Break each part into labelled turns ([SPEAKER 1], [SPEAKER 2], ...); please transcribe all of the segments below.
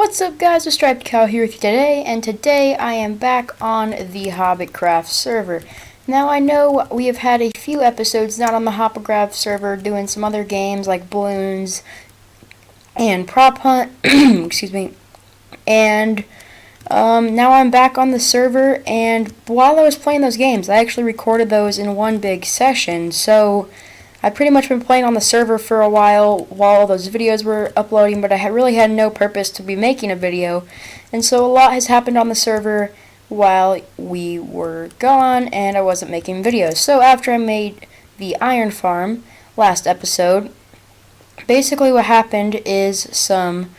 [SPEAKER 1] What's up guys, the Striped Cow here with you today, and today I am back on the Hobbitcraft server. Now I know we have had a few episodes not on the Hobbitcraft server doing some other games like balloons and prop hunt, excuse me, and now I'm back on the server, and while I was playing those games I actually recorded those in one big session, so I've pretty much been playing on the server for a while those videos were uploading, but I really had no purpose to be making a video. And so a lot has happened on the server while we were gone and I wasn't making videos. So after I made the iron farm last episode, basically what happened is some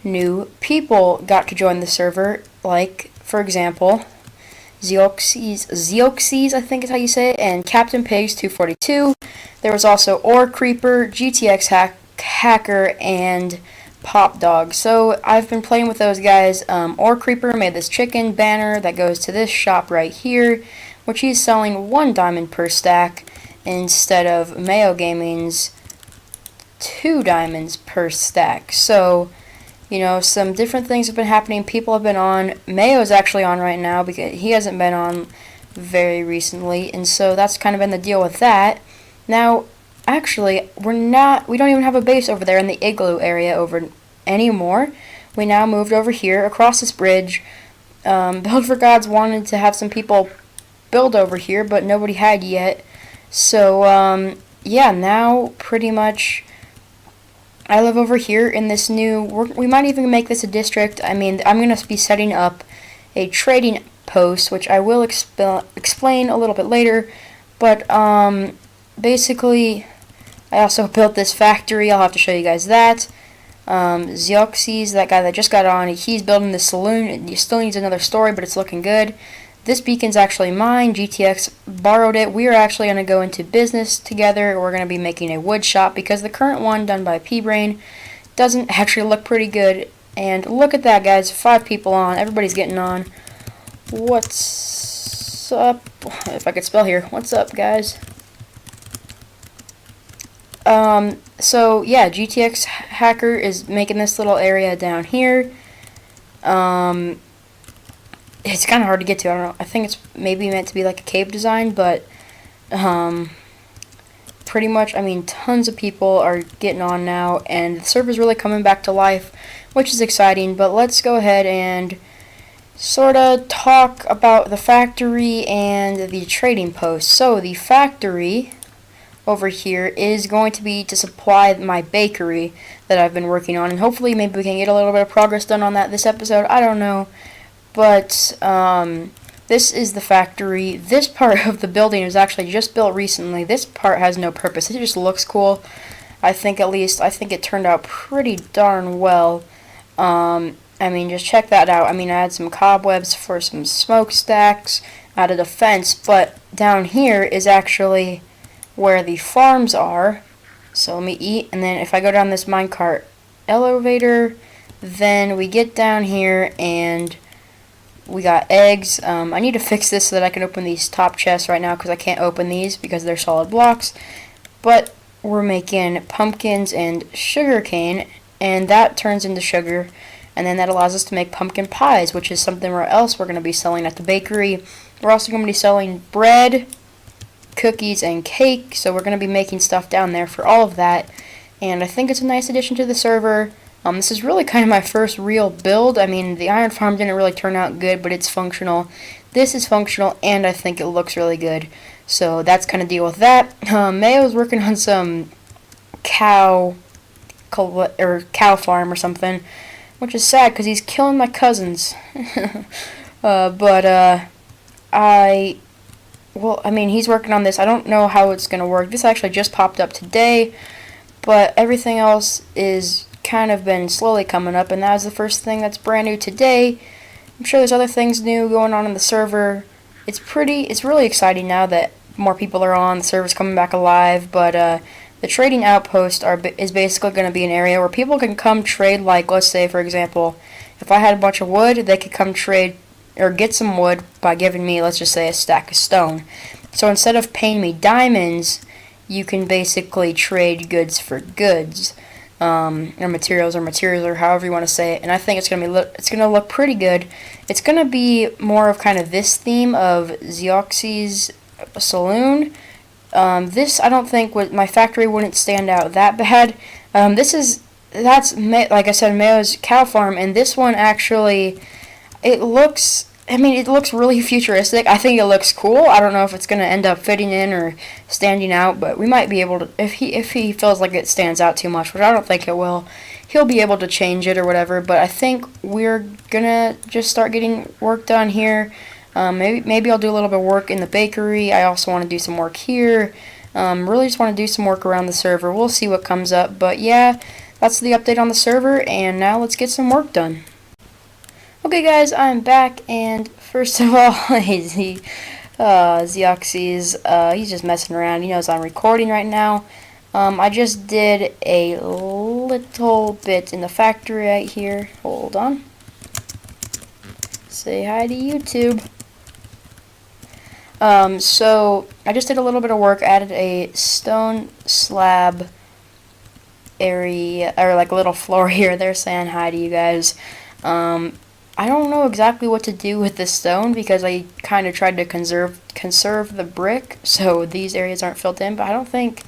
[SPEAKER 1] new people got to join the server, like, for example, Zeoxys, I think is how you say it, and Captain Pigs 242. There was also Ore Creeper, GTX Hacker, and Pop Dog. So I've been playing with those guys. Ore Creeper made this chicken banner that goes to this shop right here, which he's selling 1 diamond per stack instead of Mayo Gaming's 2 diamonds per stack. So, you know, some different things have been happening. People have been on. Mayo's actually on right now because he hasn't been on very recently, and so that's kind of been the deal with that. Now, actually, we don't even have a base over there in the igloo area anymore. We now moved over here across this bridge. Build for Gods wanted to have some people build over here, but nobody had yet. So, yeah, now pretty much I live over here in this new, we might even make this a district. I mean, I'm going to be setting up a trading post, which I will explain a little bit later, but basically I also built this factory. I'll have to show you guys that. Zeoxys, that guy that just got on, he's building this saloon. He still needs another story, but it's looking good. This beacon's actually mine. GTX borrowed it. We are actually going to go into business together. We're going to be making a wood shop because the current one done by P-Brain doesn't actually look pretty good. And look at that, guys. 5 people on. Everybody's getting on. What's up? If I could spell here. What's up, guys? So yeah, GTX Hacker is making this little area down here. It's kind of hard to get to. I don't know. I think it's maybe meant to be like a cave design, but pretty much, I mean, tons of people are getting on now, and the server's really coming back to life, which is exciting. But let's go ahead and sort of talk about the factory and the trading post. So the factory over here is going to be to supply my bakery that I've been working on, and hopefully maybe we can get a little bit of progress done on that this episode. I don't know. But this is the factory. This part of the building was actually just built recently. This part has no purpose. It just looks cool. I think it turned out pretty darn well. I mean, just check that out. I mean, I had some cobwebs for some smokestacks, added a fence, but down here is actually where the farms are. So let me eat, and then if I go down this minecart elevator, then we get down here and we got eggs. I need to fix this so that I can open these top chests right now because I can't open these because they're solid blocks. But we're making pumpkins and sugar cane, and that turns into sugar, and then that allows us to make pumpkin pies, which is something else we're going to be selling at the bakery. We're also going to be selling bread, cookies, and cake, so we're going to be making stuff down there for all of that, and I think it's a nice addition to the server. This is really kind of my first real build. I mean, the iron farm didn't really turn out good, but it's functional. This is functional, and I think it looks really good. So that's kind of deal with that. Mayo's working on some cow farm or something, which is sad because he's killing my cousins. I mean, he's working on this. I don't know how it's going to work. This actually just popped up today, but everything else is kind of been slowly coming up, and that was the first thing that's brand new today. I'm sure there's other things new going on in the server. It's really exciting now that more people are on, the server's coming back alive, but the trading outpost is basically going to be an area where people can come trade, like, let's say, for example, if I had a bunch of wood, they could come trade or get some wood by giving me, let's just say, a stack of stone. So instead of paying me diamonds, you can basically trade goods for goods. or materials or however you want to say it, and I think it's gonna look pretty good. It's gonna be more of kind of this theme of Zeoxy's saloon. This I don't think my factory wouldn't stand out that bad. That's like I said, Mayo's cow farm, and this one actually it looks. I mean, it looks really futuristic. I think it looks cool. I don't know if it's gonna end up fitting in or standing out, but we might be able to. If he feels like it stands out too much, which I don't think it will, he'll be able to change it or whatever. But I think we're gonna just start getting work done here. Maybe I'll do a little bit of work in the bakery. I also want to do some work here. Really just want to do some work around the server. We'll see what comes up. But yeah, that's the update on the server. And now let's get some work done. Okay guys, I'm back, and first of all, Zeoxys, he's just messing around. He knows I'm recording right now. I just did a little bit in the factory right here. Hold on. Say hi to YouTube. So, I just did a little bit of work, added a stone slab area, or like a little floor here. They're saying hi to you guys. I don't know exactly what to do with the stone because I kind of tried to conserve the brick so these areas aren't filled in, but I don't think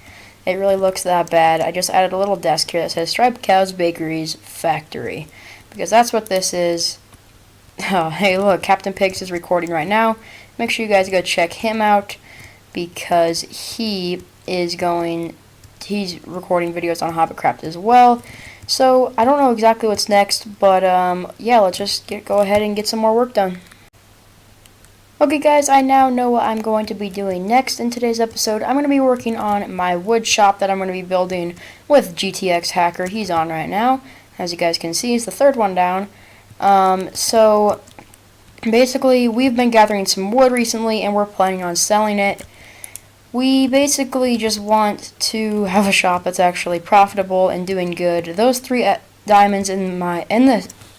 [SPEAKER 1] it really looks that bad. I just added a little desk here that says Striped Cows Bakeries Factory because that's what this is. Oh, hey look, Captain Pigs is recording right now. Make sure you guys go check him out because he's recording videos on Hobbitcraft as well. So, I don't know exactly what's next, but yeah, let's just go ahead and get some more work done. Okay guys, I now know what I'm going to be doing next in today's episode. I'm going to be working on my wood shop that I'm going to be building with GTX Hacker. He's on right now. As you guys can see, he's the third one down. So, basically, we've been gathering some wood recently, and we're planning on selling it. We basically just want to have a shop that's actually profitable and doing good. Those 3 diamonds in my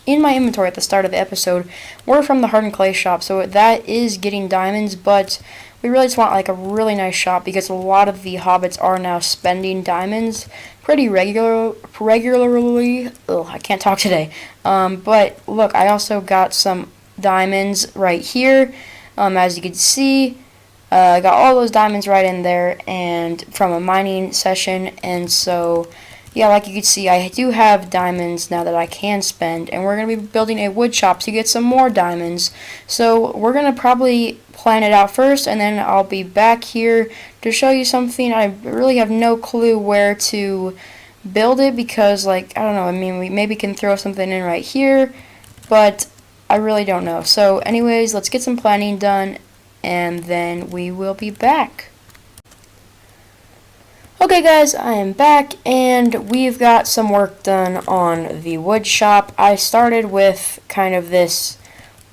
[SPEAKER 1] inventory at the start of the episode were from the hardened clay shop, so that is getting diamonds, but we really just want like a really nice shop because a lot of the hobbits are now spending diamonds pretty regularly. Ugh, I can't talk today. But look, I also got some diamonds right here. As you can see, I got all those diamonds right in there and from a mining session, and so yeah, like you can see, I do have diamonds now that I can spend, and we're going to be building a wood shop to get some more diamonds. So we're going to probably plan it out first, and then I'll be back here to show you something. I really have no clue where to build it because, like, I don't know, I mean, we maybe can throw something in right here, but I really don't know. So anyways, let's get some planning done, and then we will be back. Okay guys, I am back, and we've got some work done on the wood shop. I started with kind of this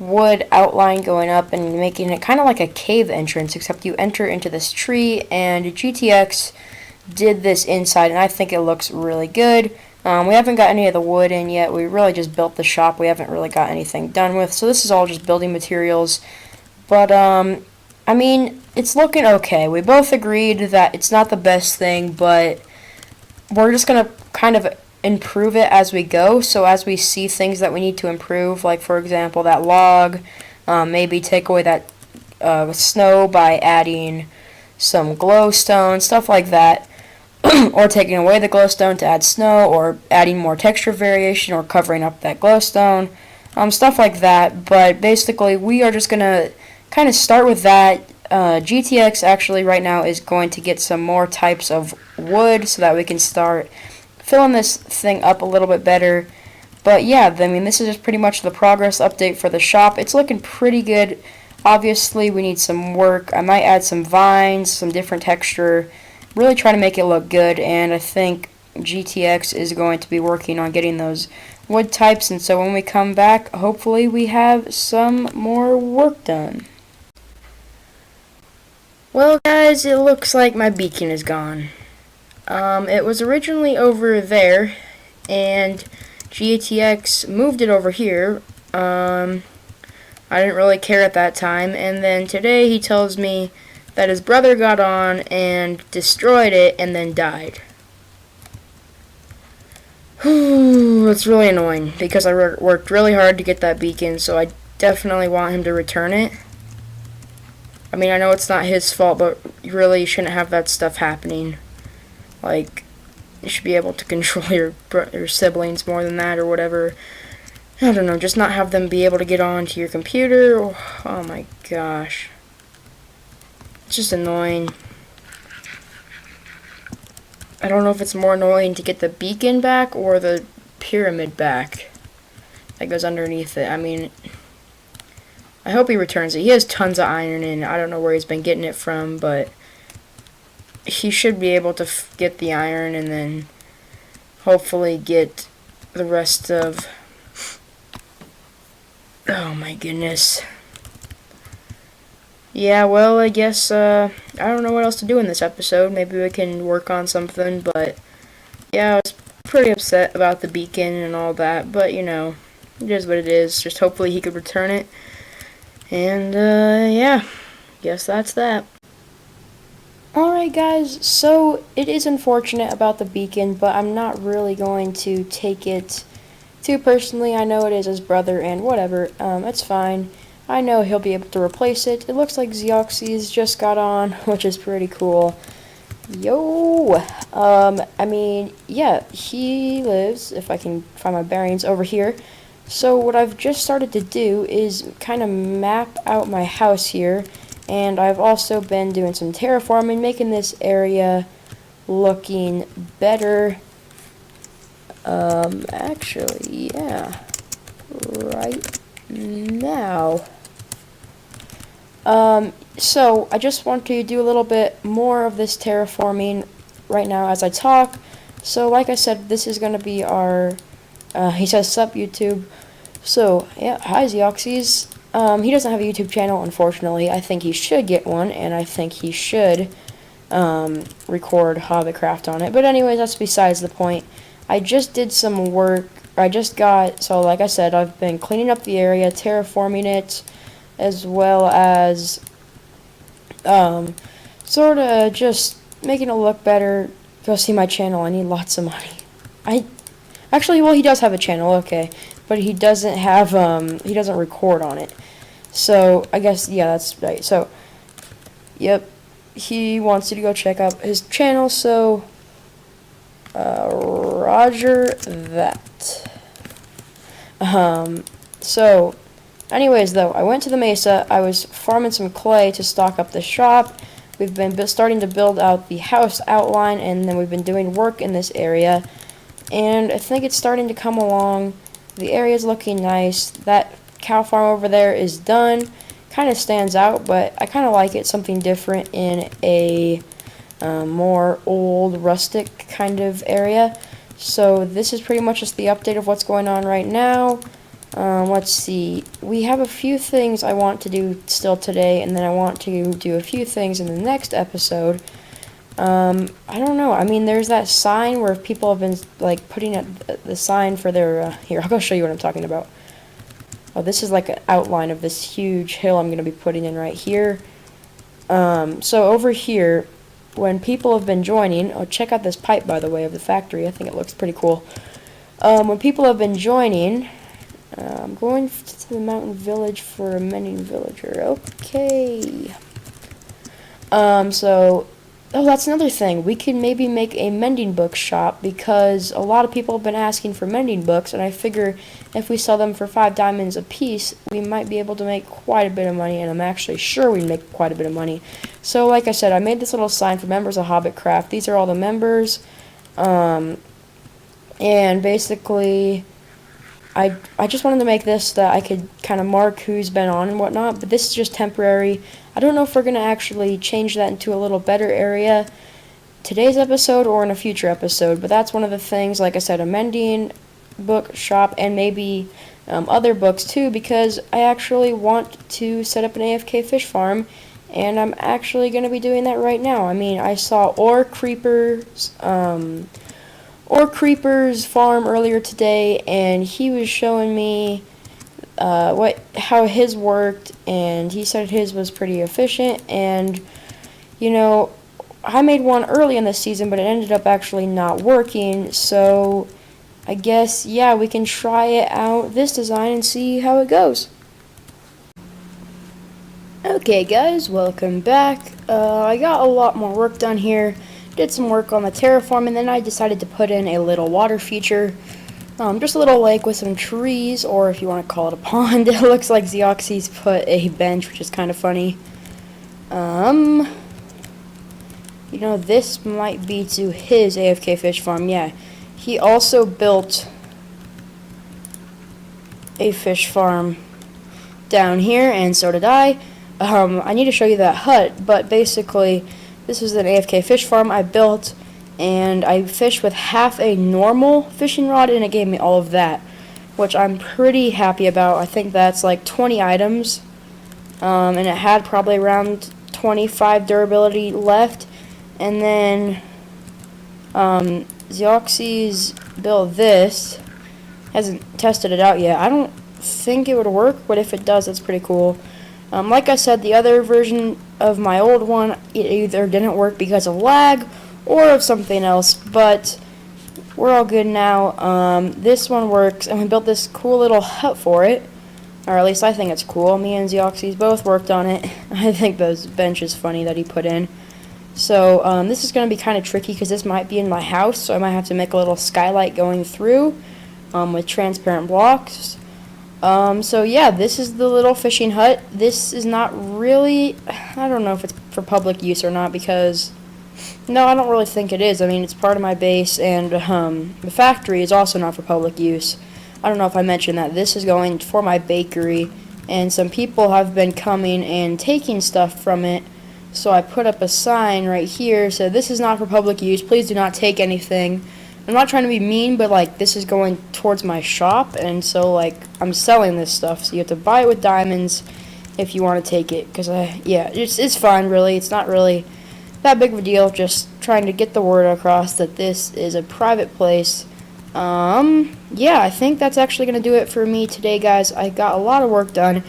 [SPEAKER 1] wood outline going up and making it kind of like a cave entrance, except you enter into this tree, and GTX did this inside, and I think it looks really good. We haven't got any of the wood in yet. We really just built the shop. We haven't really got anything done with, so this is all just building materials. But, I mean, it's looking okay. We both agreed that it's not the best thing, but we're just going to kind of improve it as we go. So as we see things that we need to improve, like, for example, that log, maybe take away that snow by adding some glowstone, stuff like that. Or taking away the glowstone to add snow, or adding more texture variation, or covering up that glowstone, stuff like that. But basically, we are just going to kind of start with that. GTX actually right now is going to get some more types of wood so that we can start filling this thing up a little bit better. But yeah, I mean, this is just pretty much the progress update for the shop. It's looking pretty good. Obviously, we need some work. I might add some vines, some different texture, really try to make it look good, and I think GTX is going to be working on getting those wood types, and so when we come back, hopefully we have some more work done. Well guys, it looks like my beacon is gone. It was originally over there, and GTX moved it over here. I didn't really care at that time, and then today he tells me that his brother got on and destroyed it and then died. It's really annoying because I worked really hard to get that beacon, so I definitely want him to return it. I mean, I know it's not his fault, but you really shouldn't have that stuff happening. Like, you should be able to control your siblings more than that or whatever. I don't know, just not have them be able to get onto your computer. Oh my gosh. It's just annoying. I don't know if it's more annoying to get the beacon back or the pyramid back that goes underneath it. I mean, I hope he returns it. He has tons of iron, and I don't know where he's been getting it from, but he should be able to get the iron and then hopefully get the rest of... Oh my goodness. Yeah, well, I guess, I don't know what else to do in this episode. Maybe we can work on something, but yeah, I was pretty upset about the beacon and all that, but, you know, it is what it is. Just hopefully he could return it. And, yeah, guess that's that. Alright guys, so it is unfortunate about the beacon, but I'm not really going to take it too personally. I know it is his brother and whatever, it's fine. I know he'll be able to replace it. It looks like Zeoxys just got on, which is pretty cool. Yo! I mean, yeah, he lives, if I can find my bearings, over here. So what I've just started to do is kind of map out my house here. And I've also been doing some terraforming, making this area looking better. Actually, yeah, right now. So I just want to do a little bit more of this terraforming right now as I talk. So like I said, this is going to be our, he says, sup YouTube. So, yeah, hi Zeoxys. He doesn't have a YouTube channel, unfortunately. I think he should get one, and I think he should record Hobbitcraft on it. But anyways, that's besides the point. I just did some work. So like I said, I've been cleaning up the area, terraforming it, as well as sort of just making it look better. Go see my channel. I need lots of money. Actually, well, he does have a channel, okay, but he doesn't have, he doesn't record on it. So, I guess, yeah, that's right. So, yep, he wants you to go check out his channel, so, roger that. So, anyways, though, I went to the mesa. I was farming some clay to stock up the shop. We've been starting to build out the house outline, and then we've been doing work in this area. And I think it's starting to come along. The area's looking nice. That cow farm over there is done. Kind of stands out, but I kind of like it. Something different in a more old, rustic kind of area. So this is pretty much just the update of what's going on right now. Let's see. We have a few things I want to do still today, and then I want to do a few things in the next episode. I don't know. I mean, there's that sign where people have been, like, putting up the sign for their, here, I'll go show you what I'm talking about. Oh, this is like an outline of this huge hill I'm going to be putting in right here. So over here, when people have been joining, oh, check out this pipe, by the way, of the factory. I think it looks pretty cool. When people have been joining, I'm going to the mountain village for a mending villager. Okay. Oh, that's another thing. We could maybe make a mending book shop because a lot of people have been asking for mending books, and I figure if we sell them for 5 diamonds a piece, we might be able to make quite a bit of money, and I'm actually sure we'd make quite a bit of money. So, like I said, I made this little sign for members of Hobbitcraft. These are all the members, and basically, I just wanted to make this so that I could kind of mark who's been on and whatnot, but this is just temporary. I don't know if we're going to actually change that into a little better area today's episode or in a future episode, but that's one of the things, like I said, a mending book shop and maybe other books too, because I actually want to set up an AFK fish farm, and I'm actually going to be doing that right now. I mean, I saw Ore Creeper's farm earlier today, and he was showing me how his worked, and he said his was pretty efficient. And you know, I made one early in the season, but it ended up actually not working. So I guess, yeah, we can try it out, this design, and see how it goes. Okay guys, welcome back. I got a lot more work done here. Did some work on the terraform, and then I decided to put in a little water feature. Just a little lake with some trees, or if you want to call it a pond. It looks like Zeoxys put a bench, which is kind of funny. You know, this might be to his AFK fish farm. Yeah, he also built a fish farm down here, and so did I. I need to show you that hut, but basically, this is an AFK fish farm I built, and I fished with half a normal fishing rod, and it gave me all of that, which I'm pretty happy about. I think that's like 20 items, and it had probably around 25 durability left. And then Zeoxys built this. Hasn't tested it out yet. I don't think it would work, but if it does, that's pretty cool. Like I said, the other version of my old one, it either didn't work because of lag or of something else, but we're all good now. This one works, and we built this cool little hut for it, or at least I think it's cool. Me and Zeoxys both worked on it. I think those benches funny that he put in. So this is going to be kind of tricky because this might be in my house, so I might have to make a little skylight going through with transparent blocks. So yeah, this is the little fishing hut. This is not really, I don't know if it's for public use or not, because, no, I don't really think it is. I mean, it's part of my base, and the factory is also not for public use. I don't know if I mentioned that. This is going for my bakery, and some people have been coming and taking stuff from it, so I put up a sign right here, so this is not for public use, please do not take anything. I'm not trying to be mean, but like, this is going towards my shop, and so like, I'm selling this stuff, so you have to buy it with diamonds if you want to take it, because yeah, it's fine really, it's not really that big of a deal, just trying to get the word across that this is a private place. Yeah, I think that's actually going to do it for me today, guys. I got a lot of work done.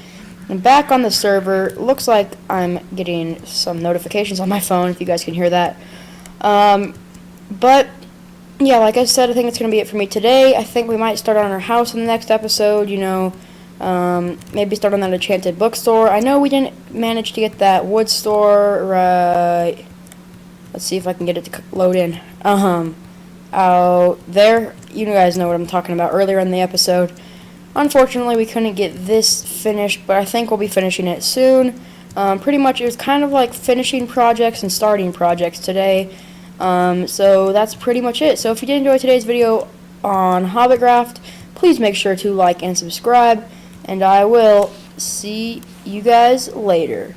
[SPEAKER 1] I'm back on the server. Looks like I'm getting some notifications on my phone, if you guys can hear that. But yeah, like I said, I think it's going to be it for me today. I think we might start on our house in the next episode, you know, maybe start on that enchanted bookstore. I know we didn't manage to get that wood store, right? Let's see if I can get it to load in. Out there, you guys know what I'm talking about earlier in the episode. Unfortunately, we couldn't get this finished, but I think we'll be finishing it soon. Pretty much, it was kind of like finishing projects and starting projects today. So that's pretty much it. So if you did enjoy today's video on Hobbitcraft, please make sure to like and subscribe, and I will see you guys later.